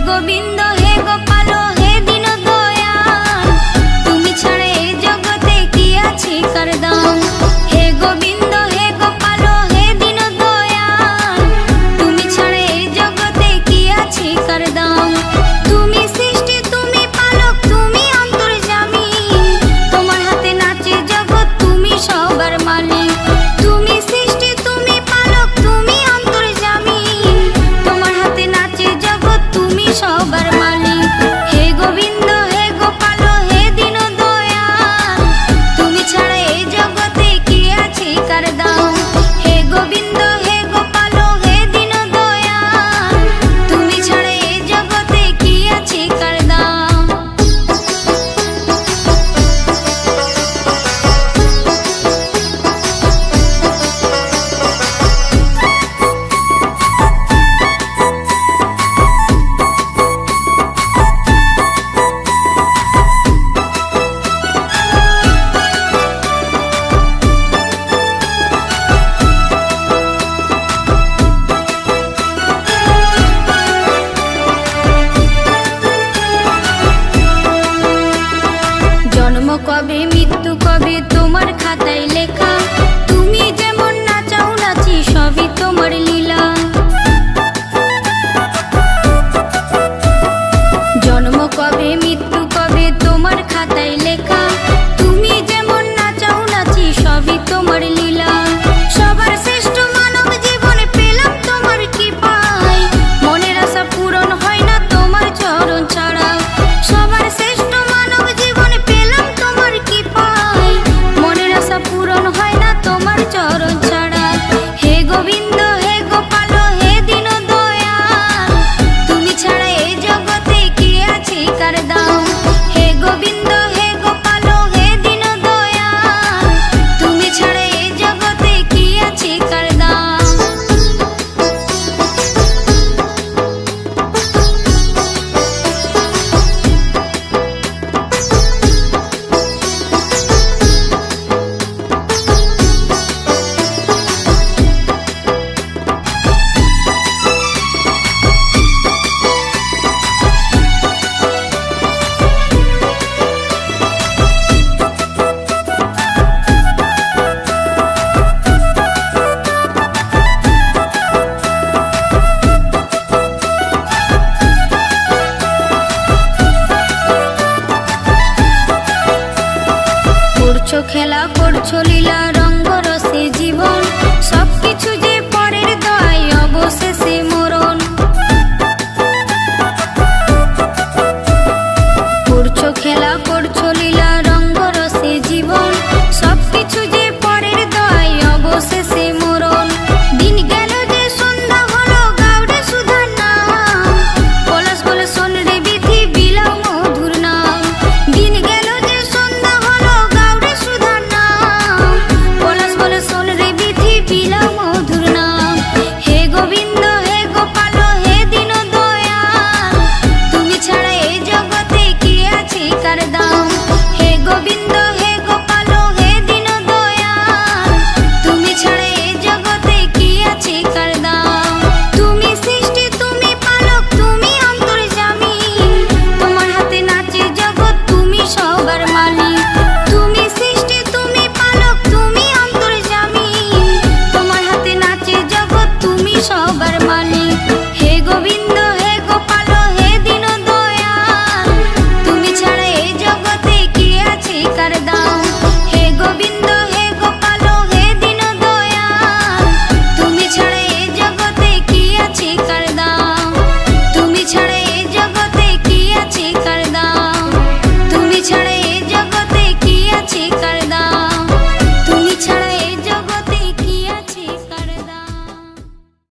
গোবিন্দ হে গোপাল হে দীন দয়াল, তুমি ছাড়া এই জগতে কি আছে কার দাম। হে গোবিন্দ হে গোপাল হে দীন দয়াল, তুমি ছাড়া এই জগতে কি আছে কার দাম। তুমি সৃষ্টি তুমি পালক তুমি অন্তর্যামী, তোমার হাতে নাচে জগৎ তুমি সবার মালিক। তুমি সৃষ্টি তুমি পালক তুমি অন্তর্যামী, তোমার হাতে নাচে জগৎ তুমি সবার মালিক। হে গোবিন্দ হে গোপাল হে দীন দয়াল, তুমি ছাড়া এই জগতে কি আছে কার দাম। হে গোবিন্দ হে গোপাল হে দীন দয়াল, তুমি ছাড়া এই জগতে কি আছে কার দাম। জন্ম কবে মৃত্যু কবে তোমার খাতায় লেখা, তুমি যেমন নাচাও নাচি সবই তোমার লীলা। জন্ম কবে মৃত্যু কবে তোমার খাতায়